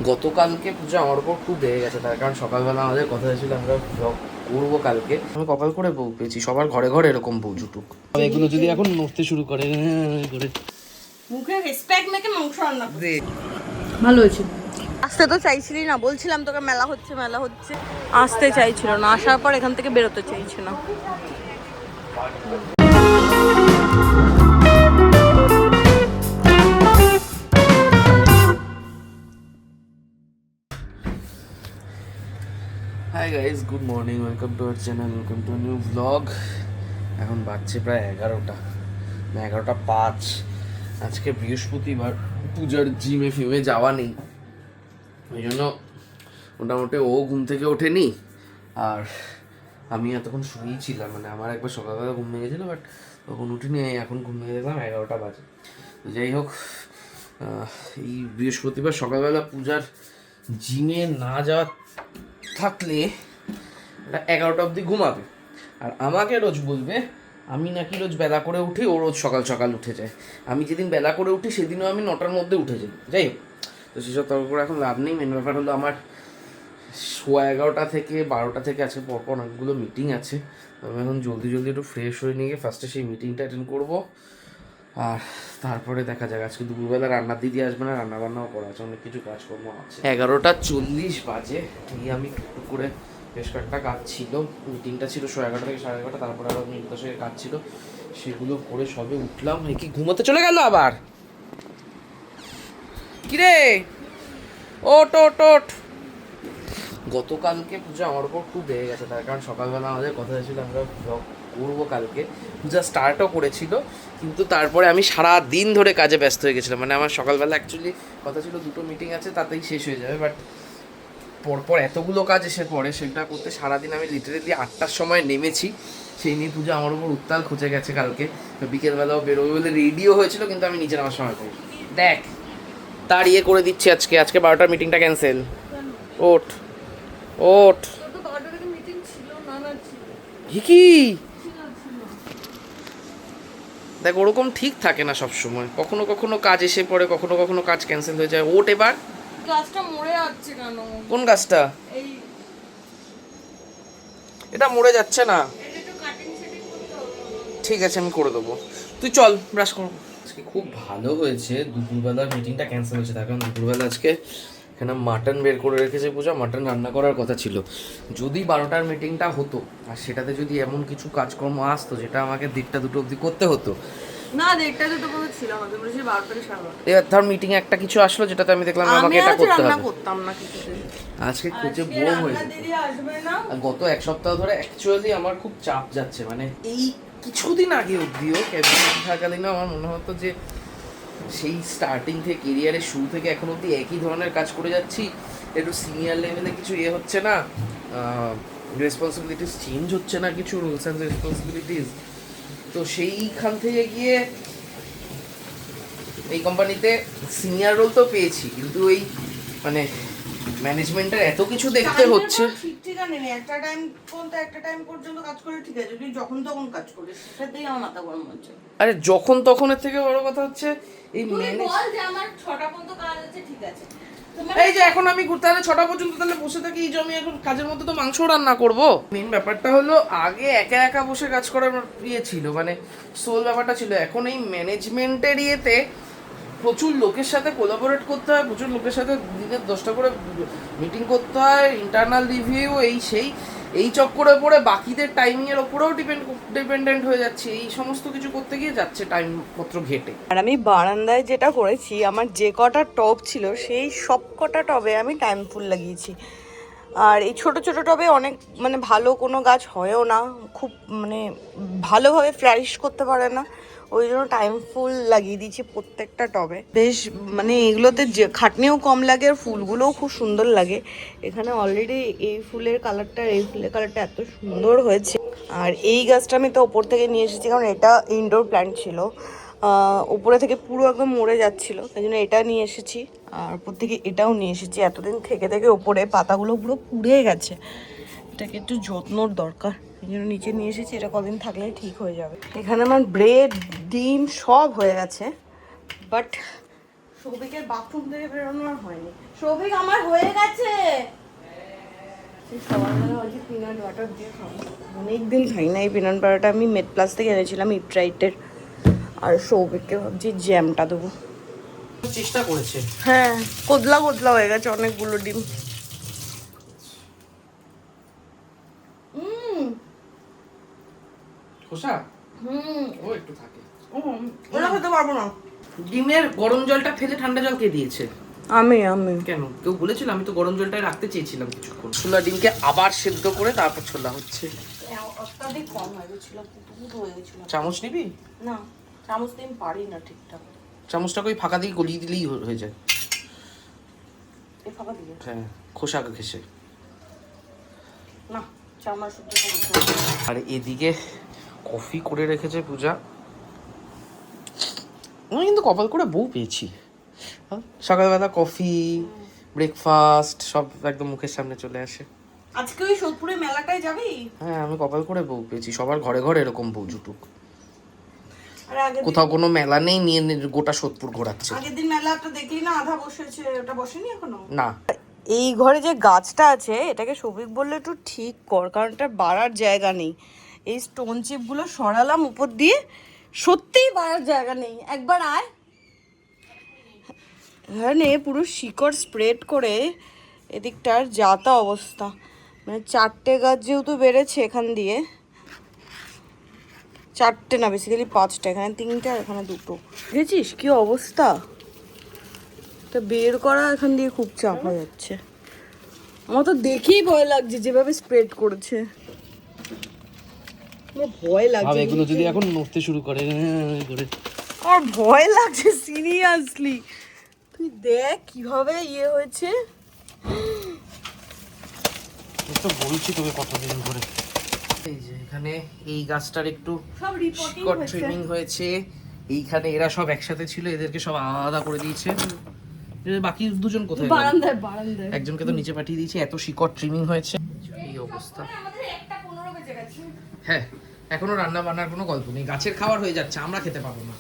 গতকালকে পুজো আমার উপর খুব বেড়ে গেছে, তার কারণ সকালবেলা আমাদের কথা হয়েছিল আমরা ব্লগ করবো কালকে। আমি কপাল করে বউ পেয়েছি, সবার ঘরে ঘরে এরকম বউ জুটুক। এগুলো যদি এখন নড়তে শুরু করে মুখে রেসপেক্ট মেখে মাংস রান্না দে। ভালো হয়েছে। আসতে তো চাইছিলি না, বলছিলাম তোকে মেলা হচ্ছে মেলা হচ্ছে, আসতে চাইছিল না, আসার পর এখান থেকে বেরোতে চাইছে না। Hi guys, good morning, welcome to our channel, welcome to new blog. এখন বাজছে প্রায় 11:05। আজকে বৃহস্পতিবার, পূজার জিমে ফিমে যাওয়া নেই, ওই জন্য মোটামুটি ও ঘুম থেকে ওঠেনি আর আমি এতক্ষণ শুয়েই ছিলাম। মানে আমার একবার সকালবেলা ঘুম ভেঙেছিল, বাট তখন উঠিনি, এখন ঘুম ভেঙে দেখলাম 11টা বাজে। তো যাই হোক, এই বৃহস্পতিবার সকালবেলা পূজার জিমে না যাওয়া থাকলে 11টা অবধি ঘুমাবে, আর আমাকে রোজ বলবে আমি নাকি রোজ বেলা করে উঠি, ও রোজ সকাল সকাল উঠে যায়। আমি যেদিন বেলা করে উঠি সেদিনও আমি 9টার মধ্যে উঠে যাই। যাই হোক, তো সেসব তর্ক করে এখন লাভ নেই। মেন ব্যাপার হলো আমার 11:15 থেকে 12টা থেকে আজকে পরপর অনেকগুলো মিটিং আছে। আমি এখন জলদি জলদি একটু ফ্রেশ হয়ে নিয়ে ফার্স্টে সেই মিটিংটা অ্যাটেন্ড করবো, আর তারপরে দেখা যাক। আজকে দুপুরবেলা রান্নার দিদি আসবে না, রান্না বান্নাও করা আছে, অনেক কিছু কাজকর্ম আছে। 11:40 বাজে, এই আমি টুকটুক করে বেশ কয়েকটা কাজ ছিল, মিটিংটা ছিল 11:30 থেকে 11:30, তারপরে আরও মিনিট 10 কাজ ছিল, সেগুলো করে সবে উঠলাম। এই কি ঘুমোতে চলে গেল আবার? কিরে ওট ওট ওট। গতকালকে পূজা আমার উপর খুব বেড়ে গেছে, তার কারণ সকালবেলা আমাদের কথা হয়েছিল আমরা ব্লগ করবো কালকে। পূজা স্টার্টও করেছিল, কিন্তু তারপরে আমি সারা দিন ধরে কাজে ব্যস্ত হয়ে গেছিলাম। মানে আমার সকালবেলা অ্যাকচুয়ালি কথা ছিল 2টো মিটিং আছে, তাতেই শেষ হয়ে যাবে, বাট পরপর এতগুলো কাজ এসে পড়ে, সেটা করতে সারাদিন আমি লিটারেলি 8টার সময় নেমেছি। সেই নিয়ে পূজা আমার উপর উত্তাল খুঁজে গেছে কালকে। বিকেলবেলাও বেরোবে বলে রেডিও হয়েছিল, কিন্তু আমি নিচে নামার সময় পাই। দেখ, তার ইয়ে করে দিচ্ছি, আজকে 12টার মিটিংটা ক্যান্সেল। ওঠ ওঠ। কি দেখ, ওরকম ঠিক থাকে না সব সময়, কখনো কখনো কাজ এসে পড়ে, কখনো কখনো কাজ ক্যান্সেল হয়ে যায়। ওঠ এবার। গাছটা মরে যাচ্ছে কেন? কোন গাছটা? এই এটা মরে যাচ্ছে না। এটা একটু কাটিং সেটিং করতে হবে। ঠিক আছে, আমি করে দেবো, তুই চল ব্রাশ কর। আজকে খুব ভালো হয়েছে দুপুরবেলার মিটিংটা ক্যান্সেল হয়েছে, তার কারণ দুপুরবেলা আজকে এখানে মাটন বের করে রেখেছে পূজা, মাটন রান্না করার কথা ছিল। যদি 12টার মিটিংটা হতো আর সেটাতে যদি এমন কিছু কাজকর্ম আসতো যেটা আমাকে 1:30 2টো অবধি করতে হতো, না 1:30 2টো পর্যন্ত ছিল আমাদের, বলেছি 12 থেকে 12:30। এবার ধর মিটিং একটা কিছু আসলো যেটাতে আমি দেখলাম আমাকে এটা করতে রান্না হবে, করতাম না কিছুতে। আজকে খুঁজে বোর হয়ে যেত। দিদি আসবে না। আর গত এক সপ্তাহ ধরে অ্যাকচুয়ালি আমার খুব চাপ যাচ্ছে। মানে এই কিছুদিন আগে অবধিও ক্যাবিনেট থাকাকালীন আমার মনে হতো যে সেই স্টার্টিং থেকে কেরিয়ারের শুরু থেকে এখন অবধি একই ধরনের কাজ করে যাচ্ছি, একটু সিনিয়র লেভেলে কিছু হচ্ছে না, রেসপন্সিবিলিটিস চেঞ্জ হচ্ছে না, কিছু রুলস অ্যান্ড রেসপন্সিবিলিটিস। তো সেইখান থেকে গিয়ে এই কোম্পানিতে সিনিয়র রোল তো পেয়েছি, কিন্তু এই মানে ম্যানেজমেন্টের এত কিছু দেখতে হচ্ছে। ঠিক ঠিকানা নেই, একটা টাইম পর্যন্ত কাজ করে ঠিক আছে, যদি যখন তখন কাজ করিস সেটাতেই আমার মাথা গরম হচ্ছে। আরে যখন তখনের থেকে বড় কথা হচ্ছে এই তুই বল যে আমার 6টা পর্যন্ত কাজ আছে, ঠিক আছে, এই যে এখন আমি তাহলে 6টা পর্যন্ত তাহলে বসে থাকি, এই যে আমি এখন কাজের মধ্যে তো মাংস রান্না করব। মেন ব্যাপারটা হলো আগে একা একা বসে কাজ করার ছিল, মানে সোল ব্যাপারটা ছিল। এখন এই ম্যানেজমেন্টের ইয়েতে প্রচুর লোকের সাথে কোলাবোরেট করতে হয়, প্রচুর লোকের সাথে দিনের 10টা করে মিটিং করতে হয়, ইন্টারনাল রিভিউ, এই চক্করে পড়ে বাকিদের টাইমিংয়ের ওপরেও ডিপেন্ডেন্ট হয়ে যাচ্ছে। এই সমস্ত কিছু করতে গিয়ে যাচ্ছে টাইমপত্র ঘেটে। আর আমি বারান্দায় যেটা করেছি, আমার যে কটা টব ছিল সেই সব কটা টবে আমি টাইম ফুল লাগিয়েছি। আর এই ছোট ছোট টবে অনেক মানে ভালো কোনো গাছ হয়ও না, খুব মানে ভালোভাবে ফ্লারিশ করতে পারে না, ওই জন্য টাইম ফুল লাগিয়ে দিয়েছি প্রত্যেকটা টবে। বেশ মানে এগুলোতে যে খাটনিও কম লাগে আর ফুলগুলোও খুব সুন্দর লাগে। এখানে অলরেডি এই ফুলের কালারটা এত সুন্দর হয়েছে। আর এই গাছটা আমি তো ওপর থেকে নিয়ে এসেছি, কারণ এটা ইনডোর প্ল্যান্ট ছিল, উপরে থেকে পুরো একদম মরে যাচ্ছিল, তাই জন্য এটা নিয়ে এসেছি। আর উপর থেকে এটাও নিয়ে এসেছি, এতদিন থেকে থেকে ওপরে পাতাগুলো পুরো পুড়ে গেছে, এটাকে একটু যত্নর দরকার, এই জন্য নিচে নিয়ে এসেছি। এটা কদিন থাকলে ঠিক হয়ে যাবে। এখানে আমার ব্রেড ডিম সব হয়ে গেছে, বাট সৌভিকের বাথরুম থেকে বেরোনো আর হয়নি। সৌভিক আমার হয়ে গেছে। সকালবেলা হচ্ছে পিনাট বাটার দিয়ে খাবো। অনেকদিন খাই না এই পিনাট বাটারটা, আমি মেড প্লাস থেকে এনেছিলাম ইটরাইটের। আর সৌভিককে ভাবছি জ্যামটা দেবো। চেষ্টা করেছে। হ্যাঁ, কোদলা কোদলা হয়ে গেছে অনেকগুলো ডিম। খোসা ও একটু থাকে। ওটা খেতে পারবো না। ডিমের গরম জলটা ফেলে ঠান্ডা জল কে দিয়েছে? আমি কেন, কেউ বলেছিল? আমি তো গরম জলটাই রাখতে চেয়েছিলাম কিছুক্ষণ। ছোলা ডিমকে আবার সেদ্ধ করে তারপর ছোলা হচ্ছে। অত্যাধিক কম হয়ে গেছিল, পুটুপুট হয়ে গেছিল। চামচ নিবি? না, চামচ দিয়ে আমি পারি না ঠিকঠাক। চামচটাকে ওই ফাঁকা দিয়ে গলিয়ে দিলেই হয়ে যায়। এই ফাঁকা দিয়ে? হ্যাঁ, খোসা ঘেসে। না, চামচ শুদ্ধ করতে। আর এদিকে কফি করে রেখেছে পূজা। আমি কিন্তু কপাল করে বউ পেয়েছি। সকালবেলা কফি, ব্রেকফাস্ট সব একদম মুখের সামনে চলে আসে। আজকে ওই সোদপুরে মেলাটায় যাবি? হ্যাঁ, আমি কপাল করে বউ পেয়েছি। সবার ঘরে ঘরে এরকম বউ জুটুক। আর আগের কোথাও কোনো মেলা নেই, নিয়ে গোটা সোদপুর ঘোরাচ্ছে। আগের দিন মেলাটা দেখলি না, আধা বসেছে, ওটা বসেনি এখনো? না, এই ঘরে যে গাছটা আছে এটাকে সৌভিক বললে একটু ঠিক কর, কারণ এটা বাড়ার জায়গা নেই। এই স্টোন চিপগুলো সরালাম উপর দিয়ে, সত্যিই বাড়ার জায়গা নেই। একবার আয়। এখানে পুরো শিকড় স্প্রেড করে এদিকটার যাতা অবস্থা। মানে 4টে গাছ যেহেতু বেড়েছে এখান দিয়ে, 4টে না বেসিক্যালি 5টা, এখানে 3টে আর এখানে 2টো। দেখেছিস কি অবস্থা? তা বের করা এখান দিয়ে খুব চাপ হয়ে যাচ্ছে। আমার তো দেখেই ভয় লাগছে যেভাবে স্প্রেড করেছে। আমার ভয় লাগছে এগুলো যদি এখন নড়তে শুরু করে। আমার ভয় লাগছে সিরিয়াসলি। তুই দেখ কিভাবে ইয়ে হয়েছে। তো বলছি তোকে কতদিন ধরে। এই যে এখানে এই গাছটার একটু সব রিপোর্টিং শিকড় হয়েছে। ট্রিমিং হয়েছে। এইখানে এরা সব একসাথে ছিল, এদেরকে সব আলাদা করে দিয়েছে। বাকি দুজন কোথায় গেল? বারান্দায় বারান্দায়। একজনকে তো নিচে পাঠিয়ে দিয়েছে, এত শিকড় ট্রিমিং হয়েছে। এই অবস্থা। আমাদের 1:15 বেজে গেছে। হ্যাঁ, এখনো রান্না বান্নার কোনো গল্প নেই। গাছের খাবার হয়ে যাচ্ছে, আমরা খেতে পাবো না।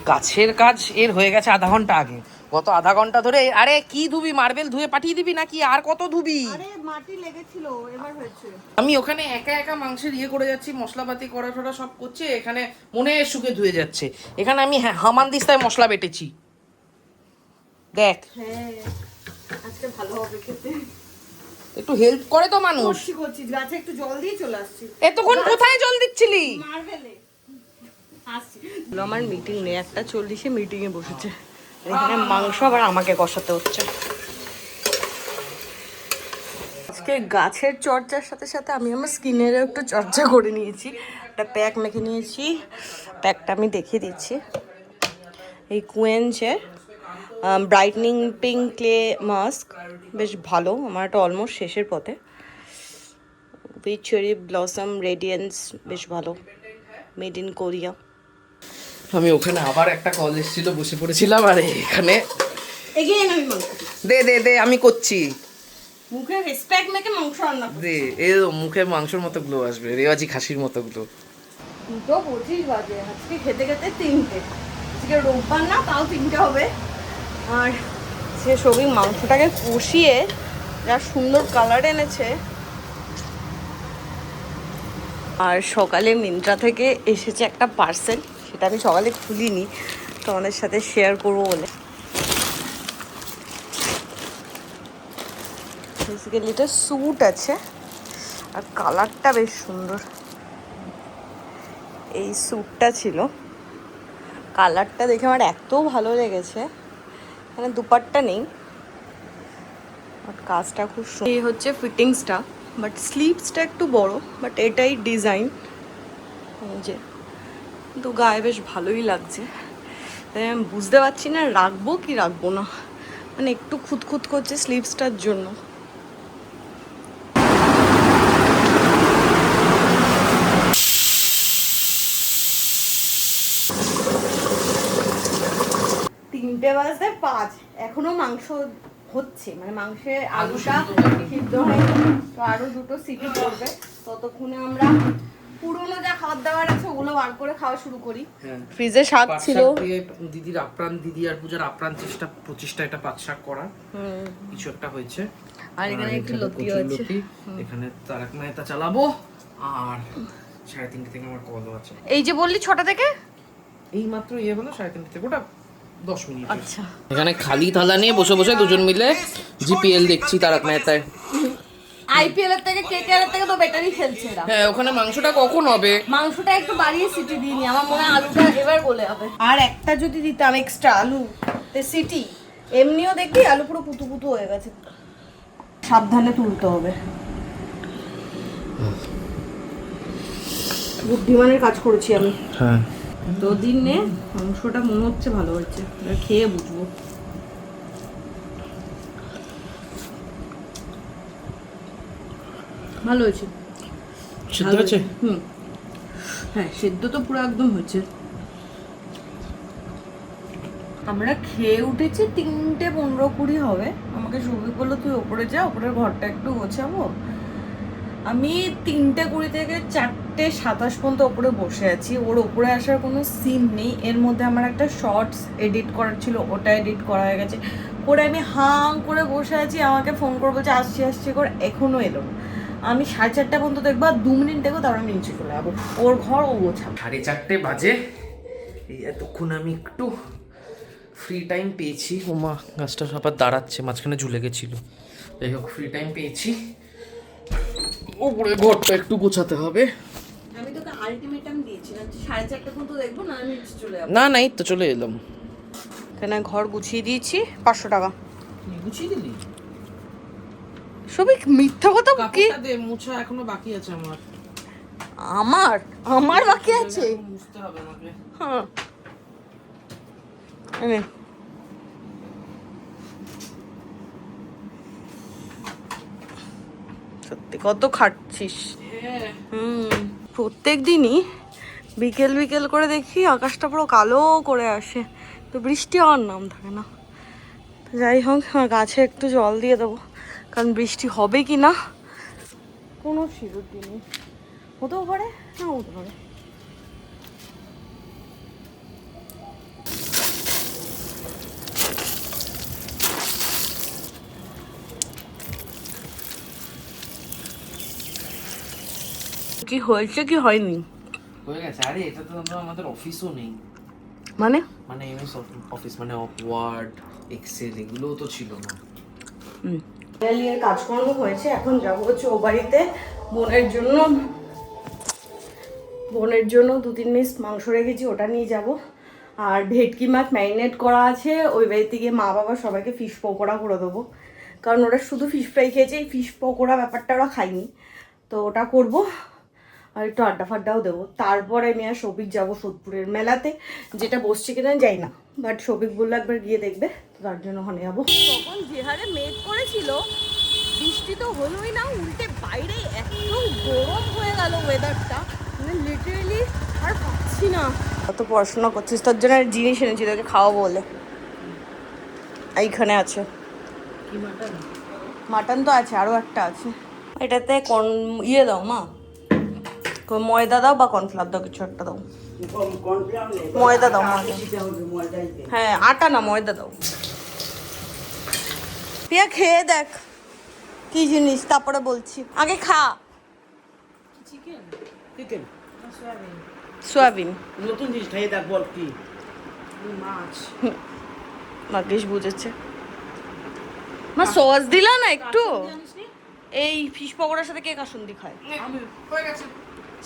গাছের কাজ এর হয়ে গেছে আধা ঘন্টা আগে। গত আধা ঘন্টা ধরে আরে কি ধুবি, মার্বেল ধুয়ে পাঠিয়ে দিবি নাকি আর কত ধুবি? আরে মাটি লেগেছিল, এবার হয়েছে। আমি ওখানে একা একা মাংসের ইয়ে করে যাচ্ছি, মশলাপাতি করা টরা সব করছে, এখানে মনে সুখে ধুয়ে যাচ্ছে। এখানে আমি হামানদিস্তায় মশলা বেটেছি, দেখ। হ্যাঁ, আজকে ভালো হবে খেতে। একটু হেল্প করে তো মানুষ। করছি গাছে একটু জল দিয়ে চলে আসছি। এতক্ষণ কোথায় জল দিচ্ছিলি? মার্বেলে আসছি। আমার মিটিং নেই, 1:40 মিটিং এ বসেছে। এখানে মাংস আবার আমাকে কষাতে হচ্ছে। আজকে গাছের চর্চার সাথে সাথে আমি আমার স্কিনেরও একটু চর্চা করে নিয়েছি। একটা প্যাক মেখে নিয়েছি, প্যাকটা আমি দেখিয়ে দিচ্ছি। এই কুয়েঞ্চের ব্রাইটনিং পিঙ্ক ক্লে মাস্ক, বেশ ভালো। আমার একটা অলমোস্ট শেষের পথে। উইথ চেরি ব্লসম রেডিয়েন্স, বেশ ভালো, মেড ইন কোরিয়া। আমি ওখানে আবার একটা কল এসেছিল, বসে পড়েছিলাম। আর এখানে এগেইন আমি মাংস দে দে দে, আমি করছি। মুখে রেসপেক্ট মেখে মাংস রান্না করছি। দে, এ মুখে মাংসের মতো গ্লো আসবে, রেওয়াজি খাসির মতো গ্লো। 2:25 বাজে, আজকে খেতে খেতে 3টে। আজকে রোববার না, তাও 3টে হবে। আর সে সবই মাংসটাকে কষিয়ে যা সুন্দর কালার এনেছে। আর সকালে মিন্ত্রা থেকে এসেছে একটা পার্সেল, সেটা আমি সকালে খুলিনি, তোমাদের সাথে শেয়ার করবো বলে। বেসিক্যালি এটা স্যুট আছে আর কালারটা বেশ সুন্দর। এই স্যুটটা ছিল, কালারটা দেখে আমার এত ভালো লেগেছে। এখানে দুপাট্টা নেই, বাট কাজটা খুব সুন্দর। এই হচ্ছে ফিটিংসটা, বাট স্লিভসটা একটু বড়, বাট এটাই ডিজাইন। যে কিন্তু গায়ে বেশ ভালোই লাগছে। তাই আমি বুঝতে পারছি না রাখবো কি রাখবো না, মানে একটু খুঁতখুত করছে স্লিভসটার জন্য। তিনটে বাজতে 5, এখনো মাংস হচ্ছে, মানে মাংসের আলুটা সিদ্ধ হয়নি, তো আরো 2টো সিটি পড়বে। ততক্ষণে আমরা পুরোনো যা খাবার দাবার আছে ওগুলো বার করে খাওয়া শুরু করি। হ্যাঁ, ফ্রিজে শাক পাট ছিল। শাক দিয়ে দিদির আপ্রাণ, দিদি আর পূজার আপ্রাণ প্রচেষ্টা এটা পাট শাক করা কিছু একটা হয়েছে। আর এখানে একটু লতি কচুর আছে। লতি, এখানে তারক মেহতা চালাবো, আর 3:30 থেকে আমার কলও আছে। এই যে বললি 6টা থেকে, এই মাত্র ইয়ে হলো 3:30 থেকে, ওটা 10 মিনিট। আচ্ছা এখানে খালি থালা নিয়ে বসে বসে দুজন মিলে জিপিএল দেখছি তারক মেহতায়। আইপিএল এর থেকে কেকেআর এর থেকে তো বেটারই খেলছে এরা। হ্যাঁ, ওখানে মাংসটা কখন হবে? মাংসটা একটু বাড়িয়ে সিটি দিইনি, আমার মনে হয় আলুটা এবার বলে হবে। আর একটা যদি দিতাম এক্সট্রা আলু তে সিটি, এমনিও দেখবি আলু পুরো পুতু পুতু হয়ে গেছে। সাবধানে তুলতে হবে। বুদ্ধিমানের কাজ করেছি আমি। হ্যাঁ, দুদিন নে, মাংসটা মনে হচ্ছে ভালো হচ্ছে, খেয়ে বুঝবো। ভালো হয়েছে। সিদ্ধ হয়েছে? হ্যাঁ, সেদ্ধ তো পুরো একদম হয়েছে। আমরা খেয়ে উঠেছি 3:15-20 হবে। আমাকে সবই বললো তুই ওপরে যা, ওপরের ঘরটা একটু গোছাবো। আমি 3:20 থেকে 4:27 পর্যন্ত ওপরে বসে আছি। ওর ওপরে আসার কোনো সিন নেই। এর মধ্যে আমার একটা শর্টস এডিট করার ছিল, ওটা এডিট করা হয়ে গেছে। করে আমি হাঁ করে বসে আছি, আমাকে ফোন করে বলছে আসছি আসছি করে, এখনো এলো না। আমি 4:30 পর্যন্ত দেখবো, আর 2 মিনিট দেখবো, তারপর আমি নিচে চলে যাবো। ওর ঘর ও গোছাবো। 4:30 বাজে। এই এতক্ষণ আমি একটু ফ্রি টাইম পেয়েছি। ওমা, গাছটা আবার দাঁড়াচ্ছে, মাঝখানে ঝুলে গেছিল। যাই হোক, ফ্রি টাইম পেয়েছি। ওপরে ঘরটা একটু গোছাতে হবে। আমি তোকে আলটিমেটাম দিয়েছিলাম 4:30 পর্যন্ত দেখবো, না আমি নিচে চলে যাবো। না, এই তো চলে এলাম। এখানে ঘর গুছিয়ে দিয়েছি, 500 টাকা। গুছিয়ে দিলি? সবই মিথ্যা কথা কি? কাপড়টা দে, মোছা এখনো বাকি আছে আমার। আমার বাকি আছে? মুছতে হবে আমাকে। হ্যাঁ, এনে সত্যি কত খাটছিস। প্রত্যেক দিনই বিকেল বিকেল করে দেখি আকাশটা পুরো কালো করে আসে, তো বৃষ্টি হওয়ার নাম থাকে না। তো যাই হোক, আমার গাছে একটু জল দিয়ে দেবো, কারণ বৃষ্টি হবে কি না কোনো সিউরিটি নেই। হতেও পারে, না হতে পারে। কি হয়েছে কি হয়নি? হয়ে গেছে। আরে এটা তো আমাদের অফিসও নেই, মানে এমএস অফিস, মানে ওয়ার্ড, এক্সেল এগুলোও তো ছিল না। এর কাজকর্ম হয়েছে, এখন যাবো হচ্ছে ও বাড়িতে বোনের জন্য 2-3 পিস মাংস রেখেছি, ওটা নিয়ে যাব। আর ভেটকি মাছ ম্যারিনেট করা আছে, ওই বাড়িতে গিয়ে মা বাবা সবাইকে ফিশ পকোড়া করে দেবো, কারণ ওরা শুধু ফিশ ফ্রাই খেয়েছে, এই ফিশ পকোড়া ব্যাপারটা ওরা খায়নি। তো ওটা করব, আর একটু আড্ডা ফাড্ডাও দেবো। তারপরে আমি আর শফিক যাবো সোদপুরের মেলাতে, যেটা বসছে কিনা যাই না, বাট শফিক বললো একবার গিয়ে দেখবে, তো তার জন্য ওখানে যাবো। তখন যে হারে মেঘ করেছিল, বৃষ্টি তো হলোই না, উল্টে বাইরে এত গরম হয়ে গেল ওয়েদারটা, মানে লিটারেলি আর পাচ্ছি না। কত পড়াশোনা করছিস, তোর জন্য জিনিস এনেছি তোকে খাওয়াবো বলে। এইখানে আছে মাটন তো আছে, আরও একটা আছে। এটাতে ইয়ে দাও মা, ময়দা দাও বা কর্নফ্লাওয়ার দাও, কিছু একটা দাও। ময়দা দাও, ময়দা। হ্যাঁ, আটা না, ময়দা দাও। পিয়া খেয়ে দেখ কি জিনিস, তারপরে বলছি, আগে খা। সোয়াবিন নতুন জিনিস খাইয়ে দেখ, বল কি মাছ। ভাগ্যিস বুঝেছে মা। সস দিলা না একটু? এই ফিশ পকোড়ার সাথে কে কাসুন্দি খায়?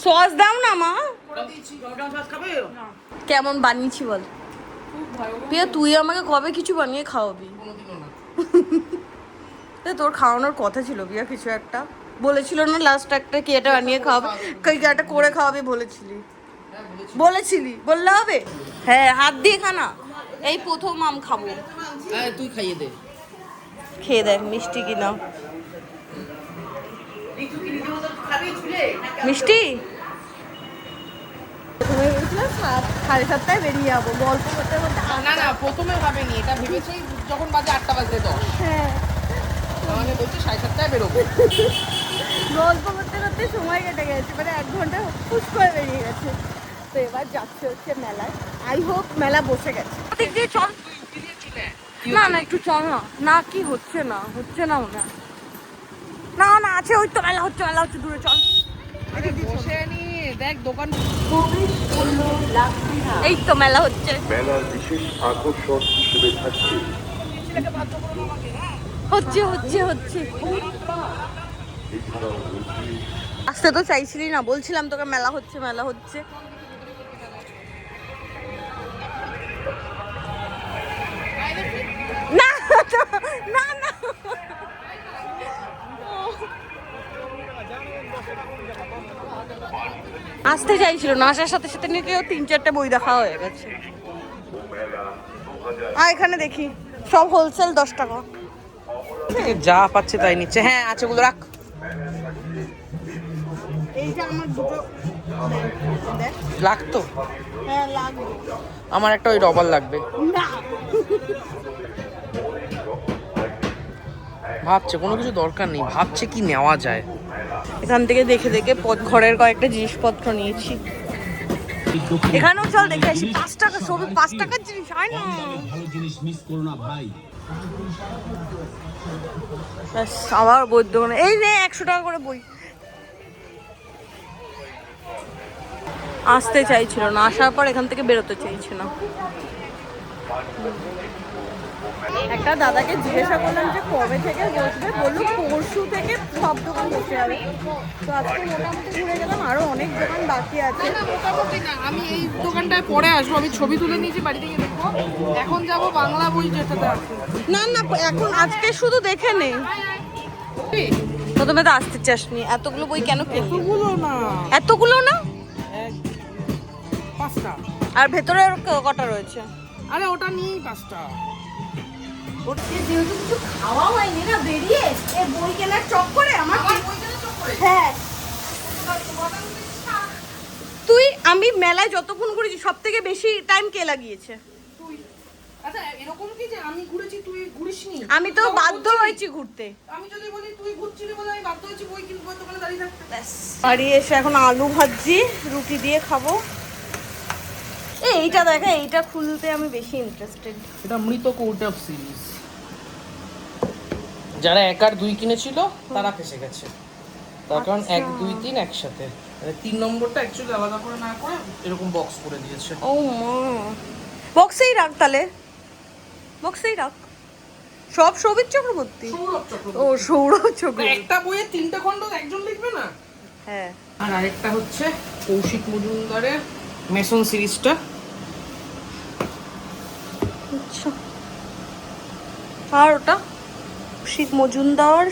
সস দাও না মা। কেমন বানিয়েছি বল? পিয়া তুই আমাকে কবে কিছু বানিয়ে খাওয়াবি? তোর খাওয়ানোর কথা ছিল পিয়া, কিছু একটা বলেছিল না লাস্ট, একটা কি এটা বানিয়ে খাওয়াবে, একটা করে খাওয়াবে বলেছিলি, বললে হবে? হ্যাঁ, হাত দিয়ে খানা। এই প্রথম আম খাবো। তুই খাইয়ে দে। খেয়ে দেখ মিষ্টি কিনা। মিষ্টি প্রথমে ভেবেছিলাম 7:30 বেরিয়ে যাবো, গল্প করতে করতে। না, প্রথমে ভাবেনি এটা, ভেবেছি যখন বাজে 8টা বাজতে 10। হ্যাঁ, মানে বলছি 7:30 বেরোবো। গল্প করতে করতে করতে সময় কেটে গেছে, মানে 1 ঘন্টা পুশ করে বেরিয়ে গেছে। তো এবার যাচ্ছে হচ্ছে মেলায়। আই হোপ মেলা বসে গেছে। ওদিক দিয়ে চল। না না একটু চল না। না কি হচ্ছে না মনে হয়। না না আছে, ওই তো মেলা হচ্ছে দূরে, চল। বসে নি দেখ দোকান। এই তো মেলা হচ্ছে। মেলার বিশেষ আকর্ষণ হিসেবে থাকছে হচ্ছে আসতে তো চাইছিলি না, বলছিলাম তোকে মেলা হচ্ছে। না না না আসতে চাইছিল না, আসার সাথে সাথে নিয়ে 3-4টে বই দেখা হয়ে গেছে। এখানে দেখি সব হোলসেল 10 টাকা। যা পাচ্ছে তাই নিচ্ছে। হ্যাঁ আছে, ওগুলো রাখ। এইটা আমার দুটো দেখ। লাগতো? হ্যাঁ লাগবে। আমার একটা ওই রবার লাগবে। না ভাবছে কোনো কিছু দরকার নেই, ভাবছে কি নেওয়া যায়। এখান থেকে দেখে ঘরের কয়েকটা জিনিসপত্র নিয়েছি। এখানেও চল দেখে আসি। 5 টাকা সবই 5 টাকার জিনিস হয় না। ভালো জিনিস মিস করো না ভাই। ব্যাস, আবার বইয়ের দোকানে এই নে 100 টাকা করে বই। আসতে চাইছিল না, আসার পর এখান থেকে বেরোতে চাইছে না। একটা দাদাকে জিজ্ঞাসা করলাম যে কবে থেকে বসবে, বললো পরশু থেকে সব দোকান বসে যাবে। তো আজকে মোটামুটি ঘুরে গেলাম, আরো অনেক দোকান বাকি আছে। মোটামুটি না, আমি এই দোকানটায় পরে আসবো। আমি ছবি তুলে নিয়েছি, বাড়ি থেকে দেখবো। এখন যাব বাংলা বই যেটাতে আছে। না না এখন আজকে শুধু দেখে নে। প্রথমে তো আসতে চাসনি, এতগুলো বই কেন কিনলি? এতগুলো না, 5টা। আর ভেতরে কটা রয়েছে? আরে ওটা নিয়েই 5টা। যেহেতু কিছু খাওয়া হয়নি না বেরিয়ে, এই বই কেনার চক্করে আমার হ্যাঁ। আমি মেলায় যতক্ষণ ঘুরেছি সব থেকে বেশি টাইম কে লাগিয়েছে? আচ্ছা এরকম কি যে আমি ঘুরেছি তুই ঘুরিসনি? আমি তো বাধ্য হয়েছি ঘুরতে। আমি যদি বলি তুই ঘুরছিলি বলে আমি বাধ্য হয়েছি বই কিনবো, দোকানে দাঁড়িয়ে থাকতে। বাড়ি এসে এখন আলু ভাজি রুটি দিয়ে খাবো। এইটা দেখা, এইটা খুলতে আমি বেশি ইন্টারেস্টেড। এটা মৃত কৌটব সিরিজ। যারা 1 আর 2 কিনেছিল তারা ফেসে গেছে। তার কারণ 1, 2, 3 একসাথে, মানে 3 নম্বরটা অ্যাকচুয়ালি আলাদা করে না করে এরকম বক্স করে দিয়েছে। ও মা, বক্সেই রাখ তাহলে, বক্সেই রাখ। সব সৌভিক চক্রবর্তী। সৌরভ চক্রবর্তী। ও সৌরভ চক্রবর্তী। একটা বইয়ে 3টে খণ্ড একজন লিখবে না? হ্যাঁ। আর আরেকটা হচ্ছে কৌশিক মজুমদারের মেসন সিরিজটা। আচ্ছা, আর ওটা কৌশিক মজুমদার,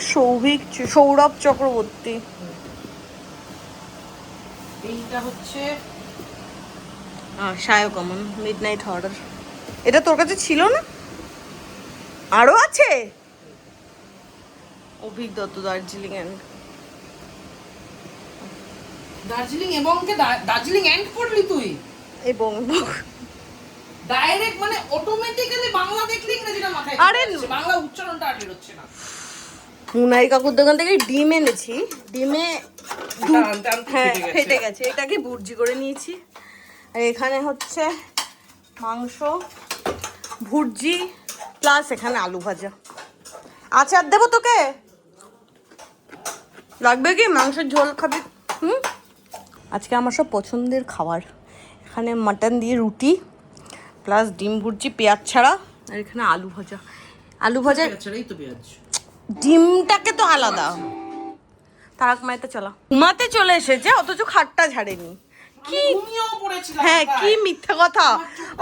সৌরভ চক্রবর্তী। এইটা হচ্ছে শায়ক অমন মিডনাইট হরর। এটা তোর কাছে ছিল না? আরো আছে। অভিক দত্ত দার্জিলিং এন্ড। দার্জিলিং এবং দার্জিলিং এন্ড পড়লি তুই? এবং ডাইরেক্ট মানে অটোমেটিক্যালি বাংলা দেখলি ইংরেজিটা মাথায় আরে আসছে, বাংলা উচ্চারণটা আর বের হচ্ছে না। মুনাই কাকুর দোকান থেকে ডিম এনেছি, ডিমে আনতে আনতে হ্যাঁ ফেটে গেছে। ফেটে গেছে, এটাকে ভুর্জি করে নিয়েছি। আর এখানে হচ্ছে মাংস ভুর্জি প্লাস এখানে আলু ভাজা। আচার দেবো তোকে? লাগবে কি? মাংসের ঝোল খাবি? আজকে আমার সব পছন্দের খাবার। এখানে মাটন দিয়ে রুটি প্লাস ডিম ভুর্জি পেঁয়াজ ছাড়া, আর এখানে আলু ভাজা। আলু ভাজা এই তো পেঁয়াজ। ডিমটাকে তো আলাদা। তারক মাইতে চলা ঘুমাতে চলে এসেছে, অথচ খাটটা ঝাড়েনি। কি ঘুমিয়েও পড়েছিলাম। হ্যাঁ, কি মিথ্যা কথা।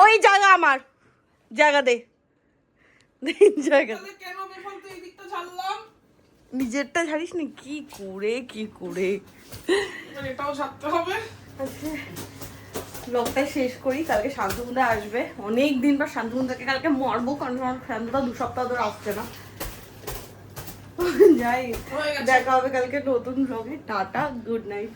ওই জায়গা আমার, জায়গা দে, জায়গা দে। কেন বেফালতু এই দিকটা ছাড়লাম? নিজেরটা ঝাড়িস না? কি করে এবার এটাও ছাড়তে হবে। আচ্ছা, ব্লগটা শেষ করি। কালকে শান্তনুদা আসবে, অনেক দিন পর শান্তনুদাকে কালকে মারবো, কারণ শান্তনুদা 2 সপ্তাহ ধরে আসছে না। যাই, দেখা হবে কালকে নতুন ব্লগে। Tata, good night.